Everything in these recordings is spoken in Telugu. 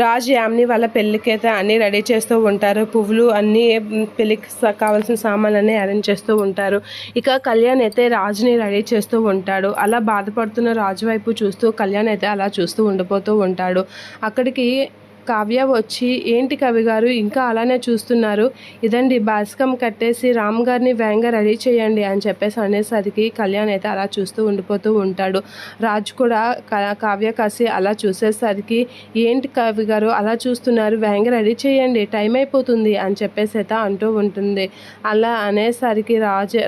రాజ్ యామిని వాళ్ళ పెళ్ళికైతే అన్నీ రెడీ చేస్తూ ఉంటారు. పువ్వులు అన్నీ పెళ్ళికి కావాల్సిన సామాన్లన్నీ అరేంజ్ చేస్తూ ఉంటారు. ఇక కళ్యాణ్ అయితే రాజుని రెడీ చేస్తూ ఉంటాడు. అలా బాధపడుతున్న రాజు వైపు చూస్తూ కళ్యాణ్ అయితే అలా చూస్తూ ఉండిపోతూ ఉంటాడు. అక్కడికి కావ్య వచ్చి, ఏంటి కవి గారు ఇంకా అలానే చూస్తున్నారు, ఇదండి బాస్కం కట్టేసి రామ్ గారిని వేగంగా రెడీ చేయండి అని చెప్పేసి అనేసరికి కళ్యాణ్ అయితే అలా చూస్తూ ఉండిపోతూ ఉంటాడు. రాజు కూడా కావ్య కాసి అలా చూసేసరికి, ఏంటి కవి గారు అలా చూస్తున్నారు, వేగంగా రెడీ చేయండి టైం అయిపోతుంది అని చెప్పేసి అయితే అంటూ ఉంటుంది. అలా అనేసరికి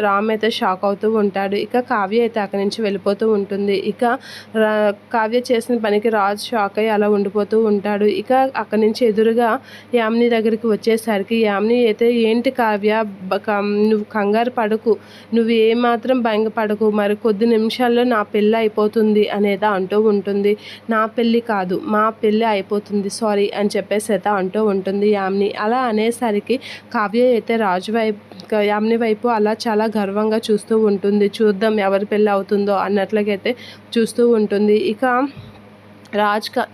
రామ్ అయితే షాక్ అవుతూ ఉంటాడు. ఇక కావ్య అయితే అక్కడి నుంచి వెళ్ళిపోతూ ఉంటుంది. ఇక కావ్య చేసిన పనికి రాజు షాక్ అయ్యి అలా ఉండిపోతూ ఉంటాడు. ఇక అక్కడి నుంచి ఎదురుగా యామిని దగ్గరికి వచ్చేసరికి యామిని అయితే, ఏంటి కావ్య నువ్వు కంగారు పడకు, నువ్వు ఏమాత్రం భంగపడకు, మరి కొద్ది నిమిషాల్లో నా పెళ్ళి అయిపోతుంది అనేదా అంటూ ఉంటుంది. నా పెళ్ళి కాదు, మా పెళ్ళి అయిపోతుంది, సారీ అని చెప్పేసి అయితే అంటూ ఉంటుంది యామిని. అలా అనేసరికి కావ్య అయితే యామిని వైపు అలా చాలా గర్వంగా చూస్తూ ఉంటుంది. చూద్దాం ఎవరి పెళ్ళి అవుతుందో అన్నట్లుగా అయితే చూస్తూ ఉంటుంది. ఇక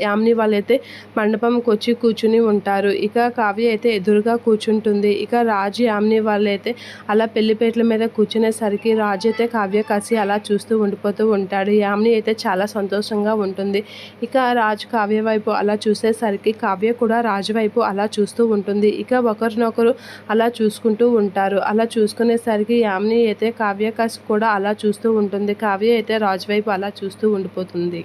యామిని వాళ్ళైతే మండపంకి వచ్చి కూర్చుని ఉంటారు. ఇక కావ్య అయితే ఎదురుగా కూర్చుంటుంది. ఇక రాజు యామిని వాళ్ళైతే అలా పెళ్లిపేటల మీద కూర్చునేసరికి రాజు అయితే కావ్య కాసి అలా చూస్తూ ఉండిపోతూ ఉంటాడు. యామిని అయితే చాలా సంతోషంగా ఉంటుంది. ఇక రాజు కావ్య వైపు అలా చూసేసరికి కావ్య కూడా రాజు వైపు అలా చూస్తూ ఉంటుంది. ఇక ఒకరినొకరు అలా చూసుకుంటూ ఉంటారు. అలా చూసుకునేసరికి యామిని అయితే కావ్య కాసి కూడా అలా చూస్తూ ఉంటుంది. కావ్య అయితే రాజు వైపు అలా చూస్తూ ఉండిపోతుంది.